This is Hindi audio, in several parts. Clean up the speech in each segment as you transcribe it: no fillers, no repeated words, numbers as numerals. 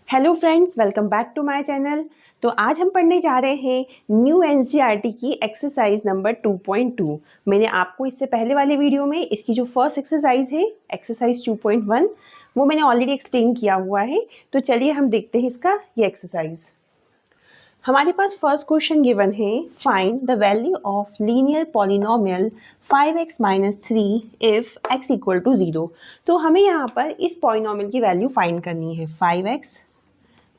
Hello friends, welcome back to my channel. तो आज हम पढ़ने जा रहे हैं न्यू एनसीईआरटी की एक्सरसाइज नंबर 2.2। मैंने आपको इससे पहले वाले वीडियो में इसकी जो फर्स्ट एक्सरसाइज है एक्सरसाइज 2.1 वो मैंने ऑलरेडी एक्सप्लेन किया हुआ है। तो चलिए हम देखते हैं इसका ये एक्सरसाइज। हमारे पास फर्स्ट क्वेश्चन गिवन है, find the value of linear polynomial 5x minus 3 if x equal to 0। तो हमें यहाँ पर इस पॉलिनोमियल की वैल्यू फाइंड करनी है 5x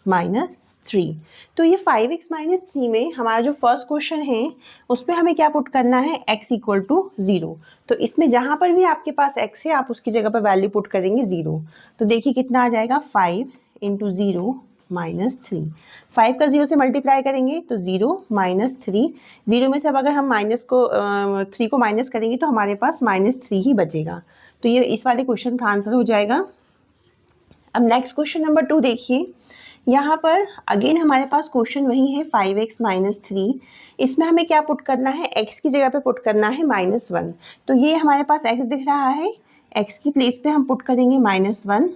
माइनस 3। तो ये 5x माइनस 3 में हमारा जो फर्स्ट क्वेश्चन है उसमें हमें क्या पुट करना है, x इक्वल टू 0। तो इसमें जहाँ पर भी आपके पास x है आप उसकी जगह पर वैल्यू पुट करेंगे 0। तो देखिए कितना आ जाएगा, 5 इंटू 0 माइनस 3। 5 का 0 से मल्टीप्लाई करेंगे तो 0 माइनस 3। 0 में से अब अगर हम माइनस को 3 को माइनस करेंगे तो हमारे पास माइनस 3 ही बचेगा। तो ये इस वाले क्वेश्चन का आंसर हो जाएगा। अब नेक्स्ट क्वेश्चन नंबर 2 देखिए। यहाँ पर अगेन हमारे पास क्वेश्चन वही है 5x माइनस 3। इसमें हमें क्या पुट करना है, x की जगह पे पुट करना है -1। तो ये हमारे पास x दिख रहा है, x की प्लेस पे हम पुट करेंगे -1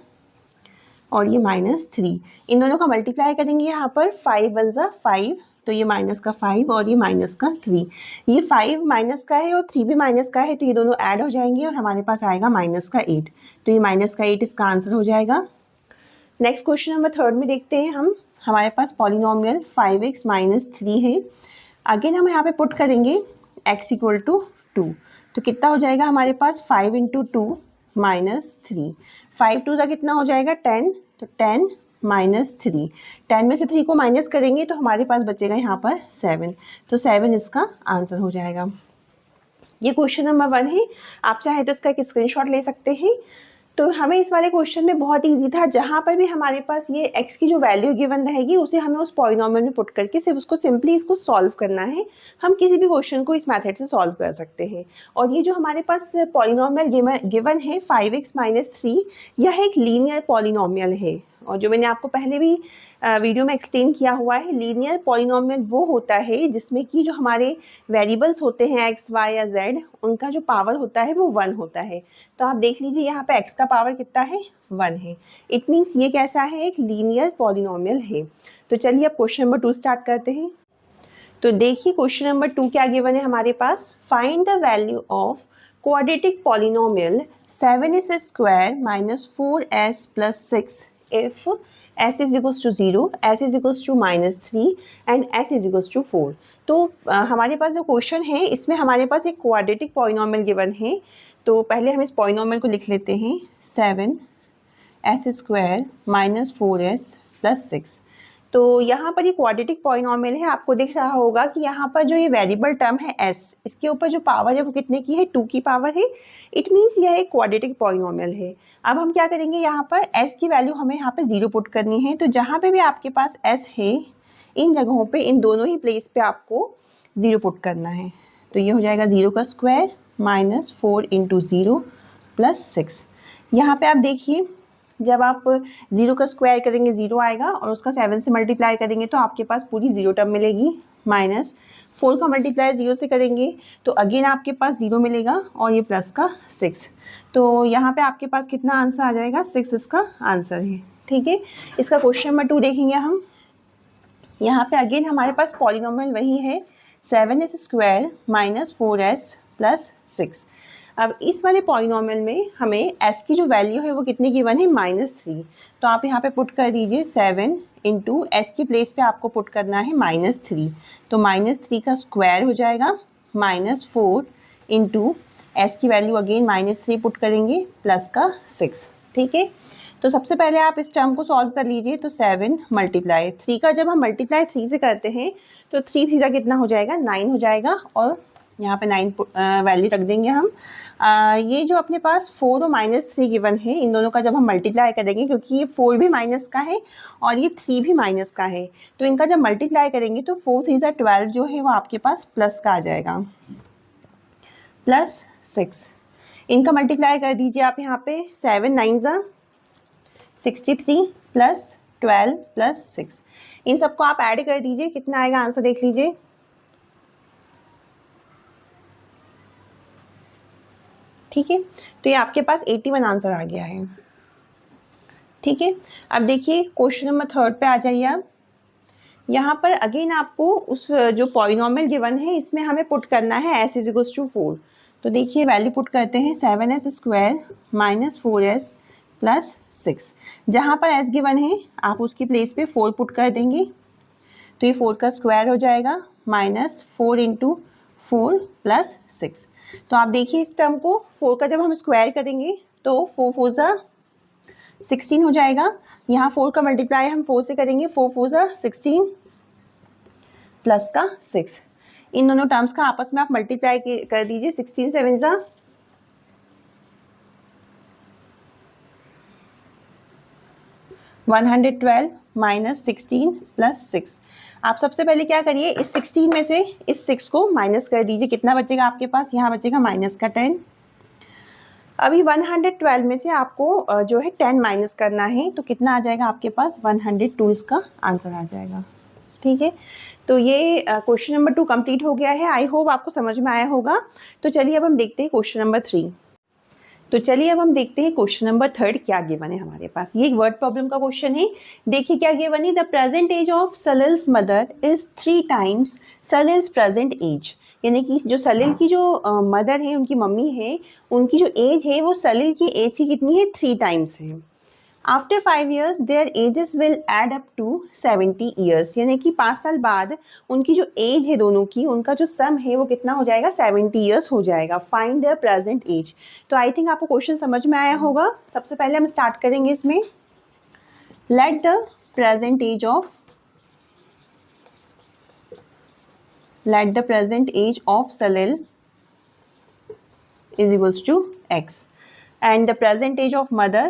और ये -3। इन दोनों का मल्टीप्लाई करेंगे यहाँ पर, 5 1 ज़ा 5, तो ये माइनस का 5 और ये माइनस का 3। ये 5 माइनस का है और 3 भी माइनस का है, तो ये दोनों ऐड हो जाएंगे और हमारे पास आएगा माइनस का 8। तो ये माइनस का 8 इसका आंसर हो जाएगा। नेक्स्ट क्वेश्चन नंबर 3 में देखते हैं हम। हमारे पास पॉलिनोमियल 5x माइनस 3 है। अगेन हम यहाँ पे पुट करेंगे x इक्वल टू 2। तो कितना हो जाएगा हमारे पास, 5 इंटू 2 माइनस 3। 5 2 का कितना हो जाएगा 10, तो 10 माइनस 3। 10 में से 3 को माइनस करेंगे तो हमारे पास बचेगा यहाँ पर 7। तो 7 इसका आंसर हो जाएगा। ये क्वेश्चन नंबर 1 है। आप चाहे तो इसका एक स्क्रीनशॉट ले सकते हैं। तो हमें इस वाले क्वेश्चन में बहुत इजी था, जहाँ पर भी हमारे पास ये x की जो वैल्यू गिवन रहेगी उसे हमें उस पॉलिनोमियल में पुट करके सिर्फ उसको सिंपली इसको सॉल्व करना है। हम किसी भी क्वेश्चन को इस मेथड से सॉल्व कर सकते हैं। और ये जो हमारे पास पॉलिनोमियल गिवन है 5x माइनस 3, यह एक लीनियर पॉलिनोमियल है। और जो मैंने आपको पहले भी वीडियो में एक्सप्लेन किया हुआ है, लीनियर पॉलिनोमियल वो होता है जिसमें कि जो हमारे वेरिएबल्स होते हैं x, y या z, उनका जो पावर होता है वो 1 होता है। तो आप देख लीजिए यहाँ पे x का पावर कितना है, 1 है। इट मीन्स ये कैसा है, एक लीनियर पॉलिनोमियल है। तो चलिए अब क्वेश्चन नंबर 2 स्टार्ट करते हैं। तो देखिए क्वेश्चन नंबर 2 क्या गिवन है हमारे पास, find the value of quadratic polynomial 7s square minus 4s plus 6 if s is equals to 0, s is equals to -3 and s is equals to 4। तो हमारे पास जो क्वेश्चन है इसमें हमारे पास एक क्वाड्रेटिक पॉलिनोमियल गिवन है। तो पहले हम इस पॉलिनोमियल को लिख लेते हैं, 7s square minus 4s plus 6। तो यहाँ पर ये क्वाड्रेटिक पॉलिनोमियल है। आपको दिख रहा होगा कि यहाँ पर जो ये वेरिएबल टर्म है s, इसके ऊपर जो पावर है वो कितने की है, 2 की पावर है। इट मीन्स यह एक क्वाड्रेटिक पॉलिनोमियल है। अब हम क्या करेंगे, यहाँ पर s की वैल्यू हमें यहाँ पे 0 पुट करनी है। तो जहाँ पे भी आपके पास s है इन जगहों पे, इन दोनों ही प्लेस पे आपको 0 पुट करना है। तो ये हो जाएगा 0 का स्क्वायर माइनस 4 इंटू 0 प्लस 6। यहाँ पे आप देखिए जब आप 0 का स्क्वायर करेंगे 0 आएगा और उसका 7 से मल्टीप्लाई करेंगे तो आपके पास पूरी 0 टर्म मिलेगी। माइनस 4 का मल्टीप्लाई 0 से करेंगे तो अगेन आपके पास 0 मिलेगा और ये प्लस का 6। तो यहाँ पे आपके पास कितना आंसर आ जाएगा, 6 इसका आंसर है। ठीक है, इसका क्वेश्चन नंबर 2 देखेंगे हम। यहाँ पे अगेन हमारे पास पॉलिनोमियल वही है, 7s square minus 4s plus 6। अब इस वाले पॉलिनोमियल में हमें s की जो वैल्यू है वो कितनी गिवन है, -3। तो आप यहाँ पे पुट कर दीजिए 7 इंटू एस की प्लेस पे आपको पुट करना है -3। तो -3 का स्क्वायर हो जाएगा -4 इंटू एस की वैल्यू अगेन -3 पुट करेंगे प्लस का 6। ठीक है, तो सबसे पहले आप इस टर्म को सॉल्व कर लीजिए। तो 7 मल्टीप्लाई 3 का जब हम मल्टीप्लाई 3 से करते हैं तो 3 3 कितना हो जाएगा, 9 हो जाएगा और यहाँ पे 9 वैल्यू रख देंगे हम। ये जो अपने पास 4 और -3 गिवन है, इन दोनों का जब हम मल्टीप्लाई करेंगे, क्योंकि ये 4 भी माइनस का है और ये 3 भी माइनस का है, तो इनका जब मल्टीप्लाई करेंगे तो 4 3 12 जो है वो आपके पास प्लस का आ जाएगा, प्लस 6। इनका मल्टीप्लाई कर दीजिए आप यहाँ पे, 7 9 63 प्लस 12 प्लस 6। इन सबको आप ऐड कर दीजिए, कितना आएगा आंसर देख लीजिए। ठीक है, तो ये आपके पास 81 आंसर आ गया है। ठीक है, अब देखिए क्वेश्चन नंबर 3 पे आ जाइए आप। यहाँ पर अगेन आपको उस जो पॉलिनोमियल गिवन है इसमें हमें पुट करना है s इज इक्वल्स टू 4। तो देखिए वैल्यू पुट करते हैं 7s square minus 4s plus 6। जहाँ पर s गिवन है आप उसकी प्लेस पे 4 पुट कर देंगे, तो ये 4 का स्क्वायर हो जाएगा माइनस 4 इंटू 4 प्लस 6। तो आप देखिए इस टर्म को 4 का जब हम स्क्वायर करेंगे तो 4 4 ज़ा 16 हो जाएगा। यहाँ 4 का मल्टीप्लाई हम 4 से करेंगे, 4 4 ज़ा 16 प्लस का 6। इन दोनों टर्म्स का आपस में आप मल्टीप्लाई कर दीजिए, 16 7 ज़ा 112 माइनस 16 प्लस 6। आप सबसे पहले क्या करिए, इस 16 में से इस 6 को माइनस कर दीजिए। कितना बचेगा आपके पास, यहाँ बचेगा माइनस का 10। अभी 112 में से आपको जो है 10 माइनस करना है, तो कितना आ जाएगा आपके पास, 102 इसका आंसर आ जाएगा। ठीक है, तो ये क्वेश्चन नंबर 2 कंप्लीट हो गया है। आई होप आपको समझ में आया होगा। तो चलिए अब हम देखते हैं क्वेश्चन नंबर 3। तो चलिए अब हम देखते हैं क्वेश्चन नंबर 3 क्या गिवन है हमारे पास। ये एक वर्ड प्रॉब्लम का क्वेश्चन है। देखिए क्या गिवन है, the present age of Salil's mother is 3 times Salil's present age. यानी कि जो सलिल की जो मदर है, उनकी मम्मी है, उनकी जो एज है वो सलिल की एज की कितनी है, 3 टाइम्स है। After 5 years their ages will add up to 70 years। यानी कि 5 साल बाद उनकी जो एज है दोनों की, उनका जो सम है वो कितना हो जाएगा, 70 years हो जाएगा। Find their present age. तो आई थिंक आपको क्वेश्चन समझ में आया होगा। सबसे पहले हम स्टार्ट करेंगे इसमें। Let the present age of Salil is equals to x and the present age of mother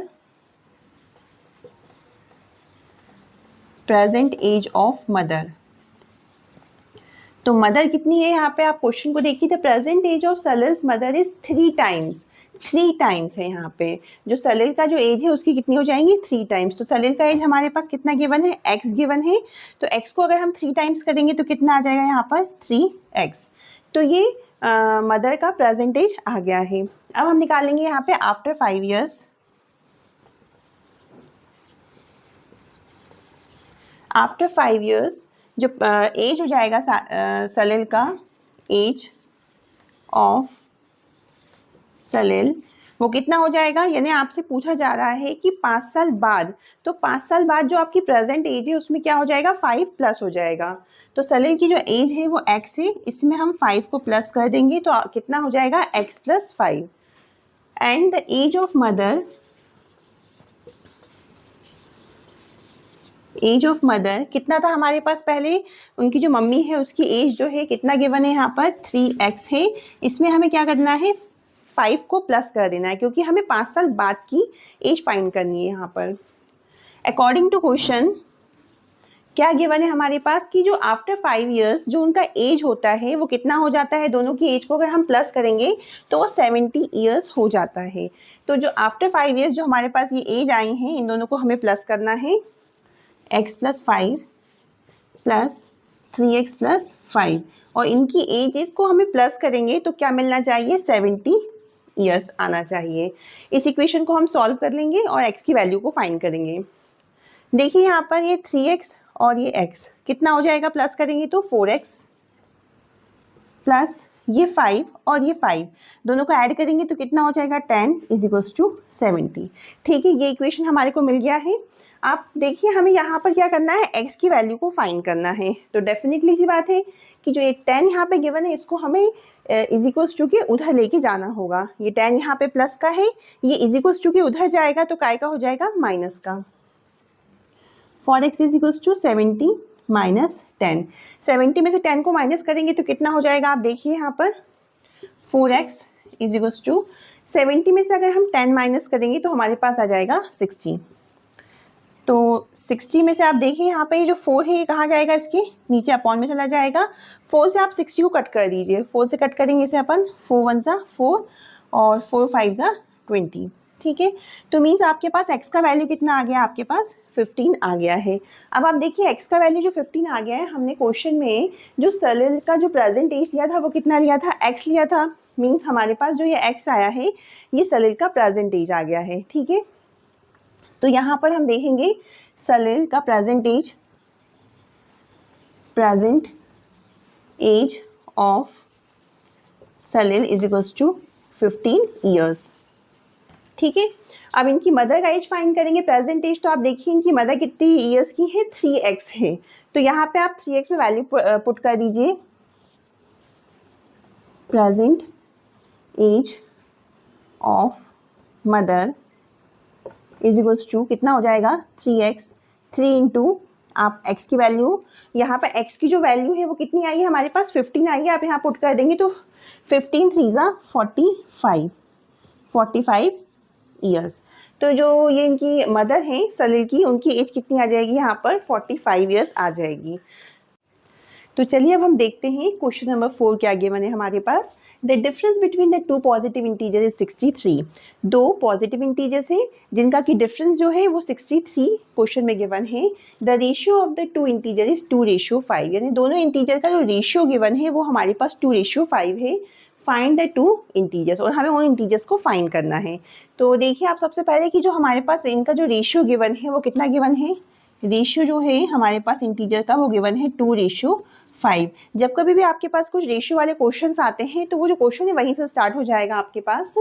तो मदर कितनी है यहाँ पे, आप क्वेश्चन को देखिए। The present age of Salil's mother is 3 times. 3 times है यहाँ पे। जो सलिल का जो एज है उसकी कितनी हो जाएंगी, 3 टाइम्स। तो सलिल का एज हमारे पास कितना गिवन है, x गिवन है। तो x को अगर हम 3 टाइम्स करेंगे तो कितना आ जाएगा यहाँ पर, 3x। तो ये मदर का प्रेजेंट एज आ गया है। अब हम निकालेंगे यहाँ पे आफ्टर 5 years। आफ्टर 5 years जो एज हो जाएगा सलिल का, एज ऑफ सलिल वो कितना हो जाएगा। यानी आपसे पूछा जा रहा है कि 5 साल बाद, तो 5 साल बाद जो आपकी प्रेजेंट एज है उसमें क्या हो जाएगा, 5 प्लस हो जाएगा। तो सलिल की जो एज है वो x है, इसमें हम 5 को प्लस कर देंगे तो कितना हो जाएगा, x plus 5। And the age of mother कितना था हमारे पास पहले, उनकी जो मम्मी है उसकी एज जो है कितना गिवन है यहाँ पर, 3x है। इसमें हमें क्या करना है, 5 को प्लस कर देना है, क्योंकि हमें 5 साल बाद की एज फाइंड करनी है यहाँ पर। अकॉर्डिंग टू क्वेश्चन क्या गिवन है हमारे पास कि जो आफ्टर 5 years जो उनका एज होता है वो कितना हो जाता है, दोनों की एज को अगर हम प्लस करेंगे तो वो 70 years हो जाता है। तो जो आफ्टर 5 years जो हमारे पास ये एज आई हैं, इन दोनों को हमें प्लस करना है, x plus 5 plus 3x plus 5, और इनकी एजेस को हमें प्लस करेंगे तो क्या मिलना चाहिए, 70 years आना चाहिए। इस इक्वेशन को हम सॉल्व कर लेंगे और x की वैल्यू को फाइंड करेंगे। देखिए यहाँ पर ये 3x और ये x कितना हो जाएगा, प्लस करेंगे तो 4x प्लस ये 5 और ये 5 दोनों को ऐड करेंगे तो कितना हो जाएगा, 10 इज इक्वल्स टू 70। ठीक है, ये इक्वेशन हमारे को मिल गया है। आप देखिए हमें यहाँ पर क्या करना है, x की वैल्यू को फाइंड करना है। तो डेफिनेटली सी बात है कि जो ये 10 यहाँ पे गिवन है इसको हमें इज इक्वल्स टू के उधर लेके जाना होगा। ये 10 यहाँ पे प्लस का है, ये इज इक्वल्स टू के उधर जाएगा तो काय का हो जाएगा, माइनस का। For x is equals to 70 minus 10। 70 में से 10 को माइनस करेंगे तो कितना हो जाएगा, आप देखिए यहाँ पर 4x इज इक्वल्स टू 70 में से अगर हम 10 माइनस करेंगे तो हमारे पास आ जाएगा 60। तो 60 में से आप देखिए यहाँ पे ये जो 4 है ये कहाँ जाएगा, इसके नीचे अपॉन में चला जाएगा। 4 से आप 60 को कट कर दीजिए, 4 से कट करेंगे इसे अपन, 4 1 ज़ा 4 और 4 5 ज़ा 20। ठीक है, तो मीन्स आपके पास x का वैल्यू कितना आ गया, आपके पास 15 आ गया है। अब आप देखिए x का वैल्यू जो 15 आ गया है, हमने क्वेश्चन में जो सलिल का जो प्रेजेंट एज लिया था वो कितना लिया था, x लिया था। मीन्स हमारे पास जो ये x आया है ये सलिल का प्रेजेंट एज आ गया है। ठीक है, तो यहाँ पर हम देखेंगे सलील का present age of Salil is equals to 15 years. ठीक है, अब इनकी मदर का एज फाइंड करेंगे, प्रेजेंट एज। तो आप देखिए इनकी मदर कितनी ईयर्स की है, 3x है। तो यहाँ पे आप 3x में वैल्यू पुट कर दीजिए। Present age of mother is equals to कितना हो जाएगा, 3x। 3 इंटू आप x की वैल्यू, यहाँ पर x की जो वैल्यू है वो कितनी आई है हमारे पास, 15 आई है। आप यहाँ पुट कर देंगे तो 15 3 ज़ा 45 ईयर्स। तो जो ये इनकी मदर हैं सलील की, उनकी एज कितनी आ जाएगी यहाँ पर, 45 ईयर्स आ जाएगी। तो चलिए अब हम देखते हैं क्वेश्चन नंबर 4 क्या गिवन है हमारे पास। The difference between the two positive integer is 63। दो पॉजिटिव इंटीजर्स हैं जिनका की डिफरेंस जो है वो 63 क्वेश्चन में गिवन है। The ratio of the two integer is 2:5, यानी दोनों इंटीजर का जो रेशियो गिवन है वो हमारे पास 2:5 है। फाइंड द टू इंटीजर्स, और हमें उन इंटीजर्स को फाइंड करना है। तो देखिए आप सबसे पहले कि जो हमारे पास इनका जो रेशियो गिवन है वो कितना गिवन है, रेशियो जो है हमारे पास इंटीजर का वो गिवन है 2:5। जब कभी भी आपके पास कुछ रेशियो वाले क्वेश्चंस आते हैं तो वो जो क्वेश्चन है वहीं से स्टार्ट हो जाएगा आपके पास।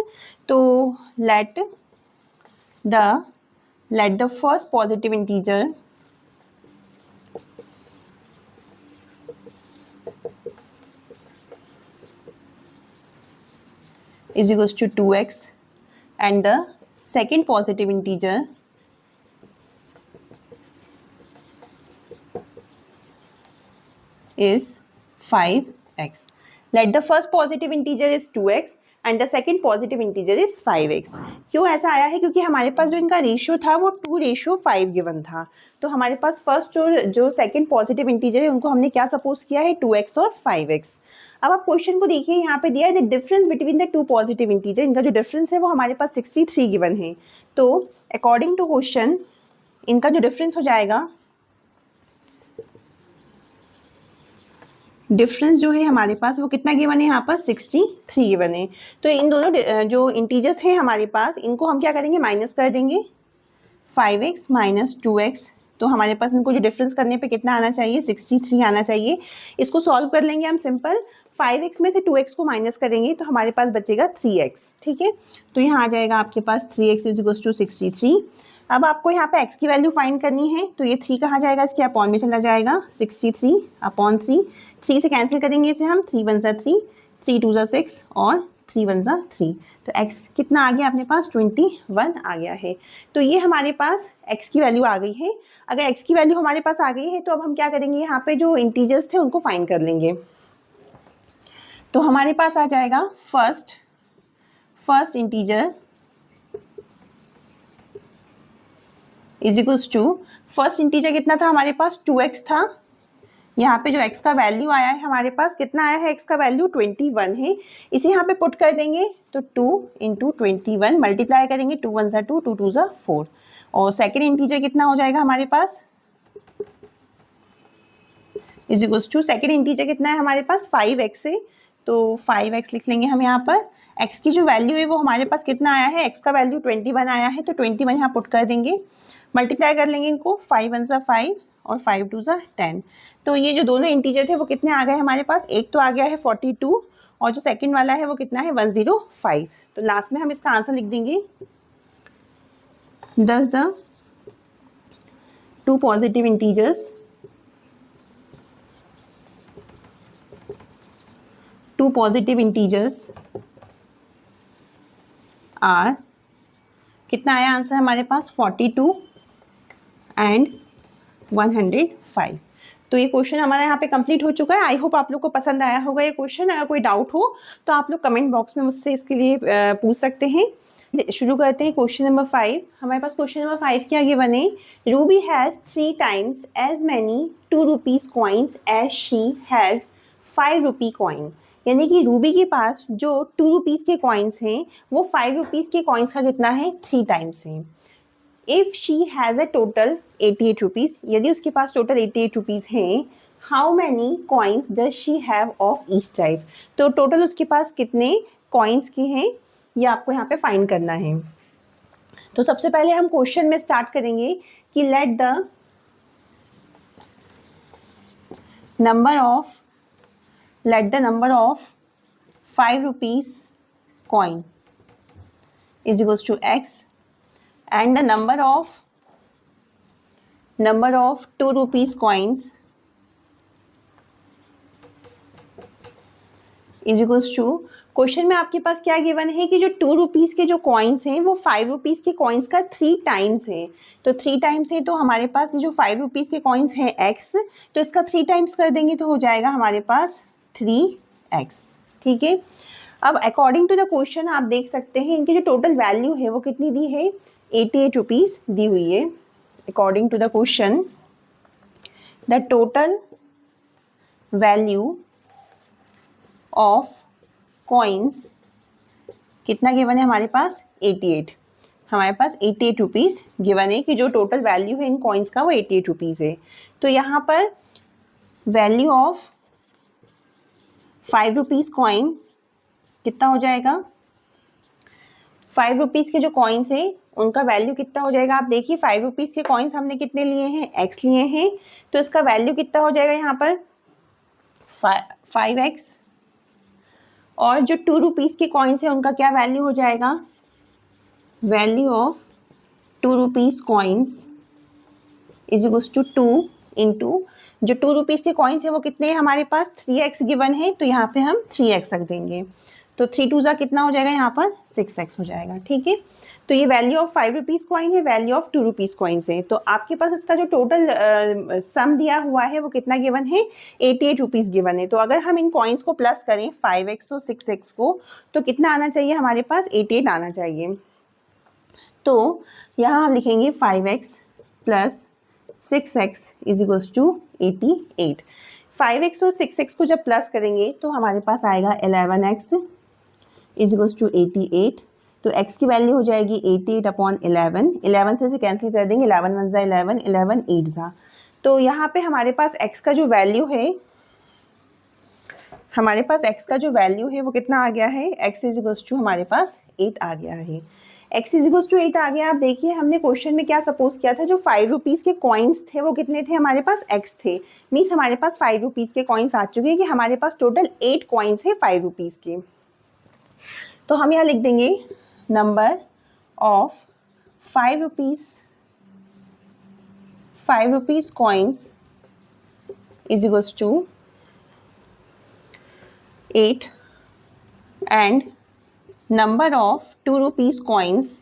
तो let the first positive integer is equals to 2x and the second positive integer is 5x. Let the first positive integer is 2x and the second positive integer is 5x. क्यों ऐसा आया है, क्योंकि हमारे पास जो इनका रेशियो था वो 2:5 गिवन था। तो हमारे पास फर्स्ट जो सेकंड पॉजिटिव इंटीजर है उनको हमने क्या सपोज किया है, 2x और 5x। अब आप क्वेश्चन को देखिए, यहाँ पे दिया है the difference between the two positive integer, इनका जो डिफरेंस है वो हमारे पास 63 गिवन है। तो अकॉर्डिंग टू क्वेश्चन इनका जो डिफरेंस हो जाएगा, डिफरेंस जो है हमारे पास वो कितना गिवन है, यहाँ पर 63 गिवन है। तो इन दोनों जो इंटीजर्स हैं हमारे पास, इनको हम क्या करेंगे, माइनस कर देंगे, 5x माइनस 2x। तो हमारे पास इनको जो डिफरेंस करने पे कितना आना चाहिए, 63 आना चाहिए। इसको सॉल्व कर लेंगे हम सिंपल, 5x में से 2x को माइनस करेंगे तो हमारे पास बचेगा 3x। ठीक है, तो यहाँ आ जाएगा आपके पास 3x इज इक्वल्स टू 63। अब आपको यहाँ पे x की वैल्यू फाइंड करनी है, तो ये 3 कहाँ जाएगा, इसके अपॉन में चला जाएगा, 63/3। 3 से कैंसिल करेंगे इसे हम, 3 1 ज़ा 3, 3 2 ज़ा 6 और 3 1 ज़ा 3। तो x कितना आ गया अपने पास, 21 आ गया है। तो ये हमारे पास x की वैल्यू आ गई है। अगर x की वैल्यू हमारे पास आ गई है तो अब हम क्या करेंगे, यहाँ पे जो इंटीजर्स थे उनको फाइंड कर लेंगे। तो हमारे पास आ जाएगा first integer is equals to, first integer कितना था हमारे पास, 2x था। यहाँ पे जो x का वैल्यू आया है हमारे पास, कितना आया है, x का वैल्यू 21 है। इसे यहाँ पे पुट कर देंगे तो 2 इंटू 21 मल्टीप्लाई करेंगे, 2 1 ज़ा 2, 2 2 ज़ा 4। और सेकेंड इंटीजर कितना हो जाएगा हमारे पास, is equals to, second integer कितना है हमारे पास, 5x है। तो 5x लिख लेंगे हम यहाँ पर। x की जो वैल्यू है वो हमारे पास कितना आया है, x का वैल्यू 21 आया है, तो 21 यहाँ पुट कर देंगे, मल्टीप्लाई कर लेंगे इनको, 5 1 ज़ा 5 और 5 2 ज़ा 10। तो ये जो दोनों इंटीजर थे वो कितने आ गए हमारे पास, एक तो आ गया है 42 और जो सेकंड वाला है वो कितना है, 105। तो लास्ट में हम इसका आंसर लिख देंगे, thus the two positive integers are, कितना आया आंसर हमारे पास, 42 एंड 105। तो ये क्वेश्चन हमारा यहाँ पे कंप्लीट हो चुका है। आई होप आप लोग को पसंद आया होगा ये क्वेश्चन। अगर कोई डाउट हो तो आप लोग कमेंट बॉक्स में मुझसे इसके लिए पूछ सकते हैं। शुरू करते हैं क्वेश्चन नंबर 5। हमारे पास क्वेश्चन नंबर 5 क्या गिवन है, Ruby has 3 times as many 2 rupees coins as she has 5 rupee coin। यानी कि रूबी के पास जो 2 रुपीज़ के कॉइन्स हैं वो 5 रुपीज़ के कॉइन्स का कितना है, 3 टाइम्स है। If she has a total 88 rupees, यदि उसके पास टोटल 88 रुपीज़ हैं, how many coins does she have of each type. तो टोटल उसके पास कितने कॉइन्स के हैं ये आपको यहाँ पे फाइंड करना है। तो सबसे पहले हम क्वेश्चन में स्टार्ट करेंगे कि let the number of 5 rupees coin is equals to x and the number of 2 rupees coins is equals to, question में आपके पास क्या गिवन है कि जो 2 रुपीज़ के जो कॉइन्स हैं वो 5 रुपीज़ के कॉइन्स का 3 टाइम्स है। तो 3 टाइम्स है तो हमारे पास ये जो 5 रुपीज़ के कॉइन्स हैं x, तो इसका 3 टाइम्स कर देंगे तो हो जाएगा हमारे पास 3x। ठीक है, अब अकॉर्डिंग टू द क्वेश्चन आप देख सकते हैं इनकी जो टोटल वैल्यू है वो कितनी दी है, 88 रुपीज़ दी हुई है। According to the question the total value of coins कितना गिवन है हमारे पास, 88। हमारे पास 88 रुपीज़ गिवन है कि जो टोटल वैल्यू है इन कॉइन्स का वो 88 रुपीज़ है। तो यहाँ पर वैल्यू ऑफ 5 रुपीज़ कॉइन कितना हो जाएगा, 5 रुपीज़ के जो कॉइन्स है उनका वैल्यू कितना हो जाएगा, आप देखिए 5 रुपीज़ के कॉइन्स हमने कितने लिए हैं, x लिए हैं, तो इसका वैल्यू कितना हो जाएगा यहाँ पर 5x। और जो 2 रुपीज़ के कॉइन्स है उनका क्या वैल्यू हो जाएगा, value of 2 rupees coins is equals to 2 into जो 2 रुपीज़ के कॉइन्स है वो कितने हैं हमारे पास, 3x गिवन है, तो यहाँ पे हम 3x रख देंगे। तो 3 2 जा कितना हो जाएगा यहाँ पर 6x हो जाएगा। ठीक है, तो ये वैल्यू ऑफ 5 रुपीज़ कॉइन है, वैल्यू ऑफ 2 रुपीज़ कॉइन्स है। तो आपके पास इसका जो टोटल सम दिया हुआ है वो कितना गिवन है, 88 रुपीज़ गिवन है। तो अगर हम इन कॉइन्स को प्लस करें 5x और 6x को, तो कितना आना चाहिए हमारे पास, 88 आना चाहिए। तो यहाँ हम लिखेंगे 5x plus 6x is equals to 88। 5x और 6x को जब प्लस करेंगे तो हमारे पास आएगा 11x इज इक्वल्स टू 88। तो x की वैल्यू हो जाएगी 88 अपॉन 11, 11 से कैंसिल कर देंगे, 11 1 ज़ा 11, 11 8 ज़ा। तो यहाँ पे हमारे पास x का जो वैल्यू है, हमारे पास x का जो वैल्यू है वो कितना आ गया है, x इज इक्वल्स टू हमारे पास 8 आ गया है। x इज इक्वल्स टू 8 आ गया। आप देखिए हमने क्वेश्चन में क्या सपोज किया था, जो 5 रुपीज़ के कॉइन्स थे वो कितने थे हमारे पास, x थे। मीन्स हमारे पास 5 रुपीज़ के कॉइन्स आ चुके हैं कि हमारे पास टोटल 8 कॉइन्स है 5 रुपीज़ के। तो हम यहाँ लिख देंगे number of 5 rupees coins is equals to 8 and number of 2 rupees coins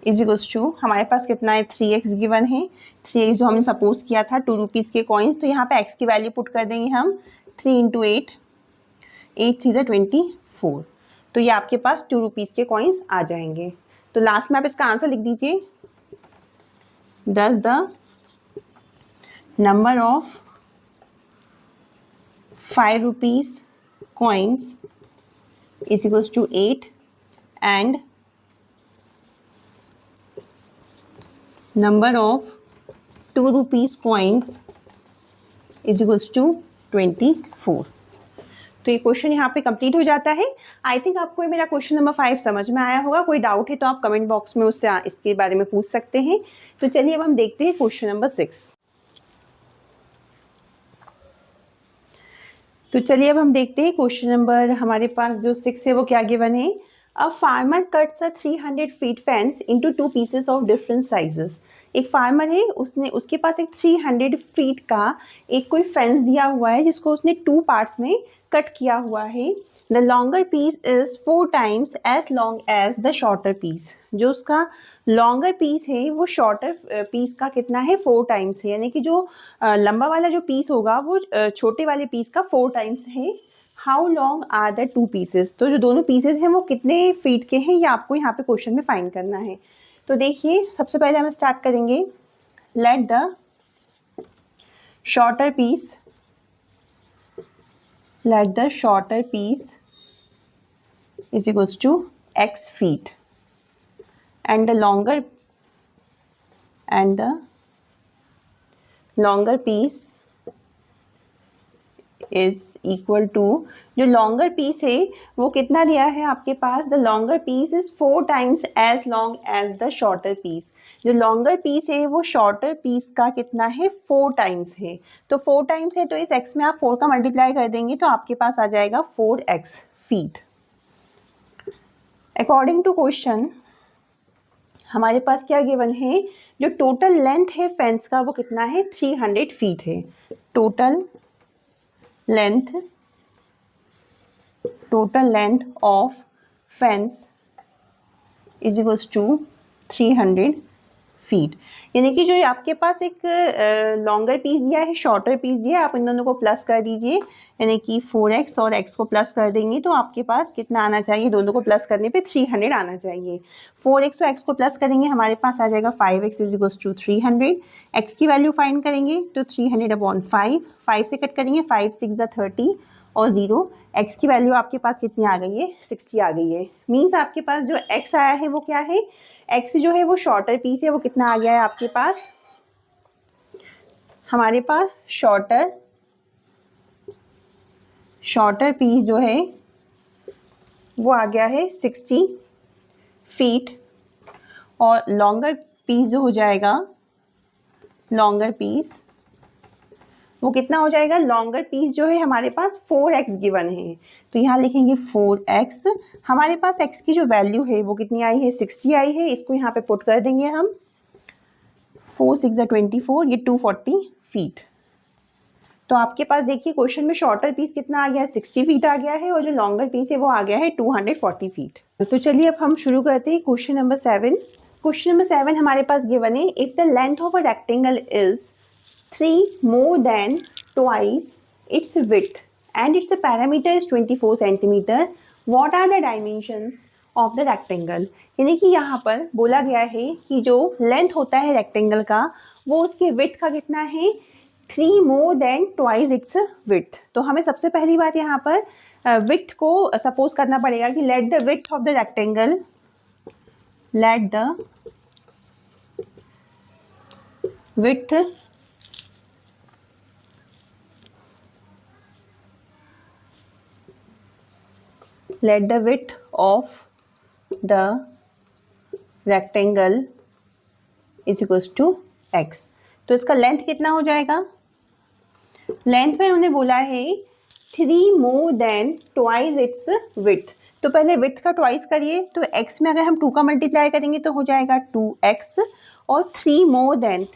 is equals to, हमारे पास कितना है 3x गिवन है, 3x जो हमने सपोज किया था 2 रुपीज़ के कॉइन्स। तो यहाँ पे x की वैल्यू पुट कर देंगे हम 3 इंटू 8, 8 3 ज़ा 24। तो ये आपके पास 2 रुपीज़ के कॉइन्स आ जाएंगे। तो लास्ट में आप इसका आंसर लिख दीजिए, the number of 5 rupees coins is equals to 8 and number of 2 rupees coins is equals to 24। तो ये क्वेश्चन यहाँ पे कंप्लीट हो जाता है। आई थिंक आपको मेरा क्वेश्चन नंबर 5 समझ में आया होगा। कोई डाउट है तो आप कमेंट बॉक्स में उससे इसके बारे में पूछ सकते हैं। तो चलिए अब हम देखते हैं क्वेश्चन नंबर 6। तो चलिए अब हम देखते हैं क्वेश्चन नंबर हमारे पास जो 6 है वो क्या गिवन है। A farmer cuts a 300 feet fence into 2 pieces of different sizes. एक फार्मर है, उसके पास एक 300 फीट का एक कोई फेंस दिया हुआ है जिसको उसने 2 पार्ट्स में कट किया हुआ है। The longer piece is 4 times as long as the shorter piece. जो उसका लॉन्गर पीस है वो शॉर्टर पीस का कितना है, 4 टाइम्स है। यानी कि जो लंबा वाला जो पीस होगा वो छोटे वाले पीस का 4 टाइम्स है। How long are the 2 pieces. तो जो दोनों पीसेस हैं वो कितने फीट के हैं ये आपको यहाँ पे क्वेश्चन में फाइंड करना है। तो देखिए सबसे पहले हम स्टार्ट करेंगे, let the shorter piece is equals to x feet and the longer piece is equal to, जो लॉन्गर पीस है वो कितना दिया है आपके पास, the longer piece is 4 times as long as the shorter piece. जो लॉन्गर पीस है वो शॉर्टर पीस का कितना है, 4 टाइम्स है। तो 4 टाइम्स है तो इस x में आप 4 का मल्टीप्लाई कर देंगे तो आपके पास आ जाएगा 4x feet. According to question हमारे पास क्या गिवन है, जो टोटल लेंथ है फेंस का वो कितना है, 300 फीट है। Total length of fence is equals to 300 feet. यानी कि जो आपके पास एक लॉन्गर पीस दिया है, शॉर्टर पीस दिया है, आप इन दोनों को प्लस कर दीजिए, यानी कि 4x और x को प्लस कर देंगे तो आपके पास कितना आना चाहिए, दोनों को प्लस करने पे 300 आना चाहिए। 4x और x को प्लस करेंगे हमारे पास आ जाएगा 5x is equals to 300। x की वैल्यू फाइंड करेंगे तो 300/5, 5 से कट करेंगे, 5 6 30 और 0। x की वैल्यू आपके पास कितनी आ गई है, 60 आ गई है। मीन्स आपके पास जो x आया है वो क्या है, x जो है वो शॉर्टर पीस है, वो कितना आ गया है आपके पास, हमारे पास शॉर्टर पीस जो है वो आ गया है 60 फीट, और लॉन्गर पीस जो हो जाएगा, लॉन्गर पीस वो कितना हो जाएगा, लॉन्गर पीस जो है हमारे पास 4x गिवन है, तो यहाँ लिखेंगे 4x। हमारे पास x की जो वैल्यू है वो कितनी आई है, 60 आई है। इसको यहाँ पे पुट कर देंगे हम, 4 6 24, ये 240 फीट। तो आपके पास देखिए क्वेश्चन में शॉर्टर पीस कितना आ गया है, 60 फीट आ गया है, और जो लॉन्गर पीस है वो आ गया है 240 फीट। तो चलिए अब हम शुरू करते हैं क्वेश्चन नंबर 7। क्वेश्चन नंबर 7 हमारे पास गिवन है, if the length of a rectangle is 3 more than twice its width and its parameter is 24 centimeter, what are the dimensions of the rectangle। यानी कि यहाँ पर बोला गया है कि जो लेंथ होता है रेक्टेंगल का वो उसके विड्थ का कितना है, 3 more than twice its width। तो हमें सबसे पहली बात यहाँ पर विड्थ को सपोज करना पड़ेगा कि let the width of the rectangle let the width of the rectangle is equals to x। तो इसका लेंथ कितना हो जाएगा, लेंथ में उन्हें बोला है 3 more than twice its width। तो पहले विड्थ का ट्वाइस करिए, तो x में अगर हम 2 का मल्टीप्लाई करेंगे तो हो जाएगा 2x, और 3 more than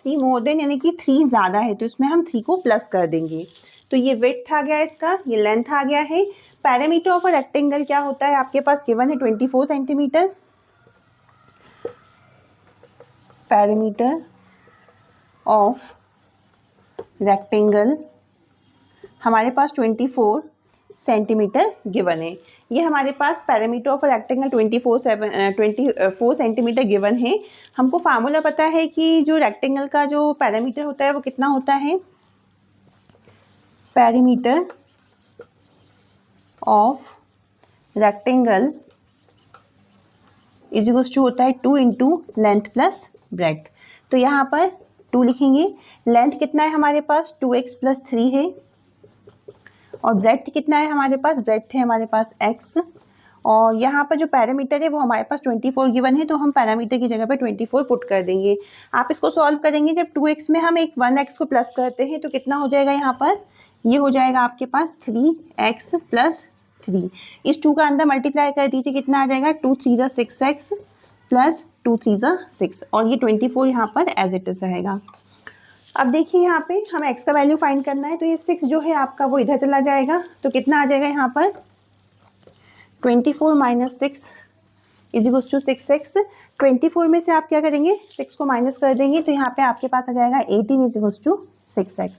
यानी कि 3 ज़्यादा है तो इसमें हम 3 को प्लस कर देंगे। तो ये विड्थ आ गया इसका, ये लेंथ आ गया है। पैरामीटर ऑफ अ रेक्टेंगल क्या होता है आपके पास गिवन है, 24 सेंटीमीटर। पैरामीटर ऑफ रेक्टेंगल हमारे पास 24 सेंटीमीटर गिवन है। ये हमारे पास parameter of rectangle 24 centimetre given है। हमको फार्मूला पता है कि जो रेक्टेंगल का जो पैरामीटर होता है वो कितना होता है, perimeter of rectangle is equals to होता है 2 इंटू लेंथ प्लस ब्रेड्थ। तो यहाँ पर 2 लिखेंगे, लेंथ कितना है हमारे पास 2x प्लस 3 है, और ब्रेड्थ कितना है हमारे पास, ब्रेड्थ है हमारे पास x, और यहाँ पर जो पैरामीटर है वो हमारे पास 24 गिवन है, तो हम पैरामीटर की जगह पर 24 पुट कर देंगे। आप इसको सॉल्व करेंगे, जब 2x में हम एक 1x को प्लस करते हैं तो कितना हो जाएगा, यहाँ पर ये हो जाएगा आपके पास 3x प्लस 3। इस 2 का अंदर मल्टीप्लाई कर दीजिए, कितना आ जाएगा 2 3 6x प्लस 2 3 6, और ये 24 यहाँ पर एज इट इज रहेगा। अब देखिए यहाँ पे हमें x का वैल्यू फाइंड करना है, तो ये 6 जो है आपका वो इधर चला जाएगा, तो कितना आ जाएगा यहाँ पर 24 minus 6 is equals to 6x। 24 में से आप क्या करेंगे, 6 को माइनस कर देंगे, तो यहाँ पे आपके पास आ जाएगा 18 इज इक्वल्स टू 6x।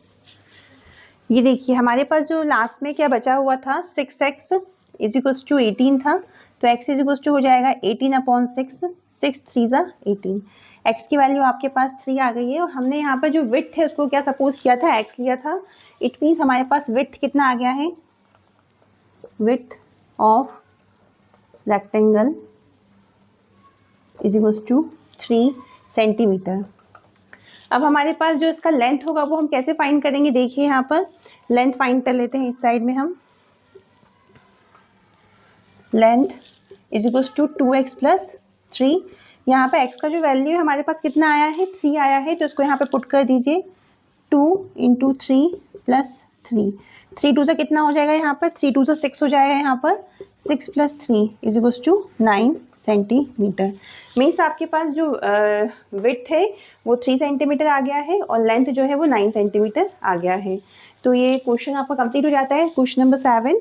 ये देखिए हमारे पास जो लास्ट में क्या बचा हुआ था, 6x इज इक्वल्स टू 18 था, तो x इज इक्वल्स टू हो जाएगा 18/6, 6 3 18। x की वैल्यू आपके पास 3 आ गई है, और हमने यहाँ पर जो विड्थ है उसको क्या सपोज किया था, x लिया था। इट मीन्स हमारे पास विड्थ कितना आ गया है, width of rectangle is equals to 3 centimetre. अब हमारे पास जो इसका लेंथ होगा वो हम कैसे फाइंड करेंगे, देखिए यहाँ पर लेंथ फाइंड कर लेते हैं इस साइड में हम। Length is equals to 2x plus 3। यहाँ पे x का जो वैल्यू है हमारे पास कितना आया है, 3 आया है, तो इसको यहाँ पे पुट कर दीजिए 2 इंटू 3 प्लस 3। 3 2 से कितना हो जाएगा यहाँ पर, 3 2 से 6 हो जाएगा यहाँ पर, 6 plus 3 is equals to 9 centimetre. Means आपके पास जो विड्थ है वो 3 सेंटीमीटर आ गया है और लेंथ जो है वो 9 सेंटीमीटर आ गया है। तो ये क्वेश्चन आपका कंप्लीट हो जाता है, क्वेश्चन नंबर 7।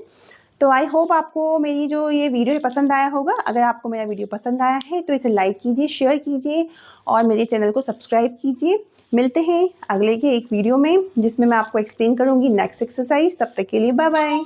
तो आई होप आपको मेरी जो ये वीडियो है पसंद आया होगा। अगर आपको मेरा वीडियो पसंद आया है तो इसे लाइक कीजिए, शेयर कीजिए और मेरे चैनल को सब्सक्राइब कीजिए। मिलते हैं अगले के एक वीडियो में जिसमें मैं आपको एक्सप्लेन करूँगी नेक्स्ट एक्सरसाइज। तब तक के लिए बाय बाय।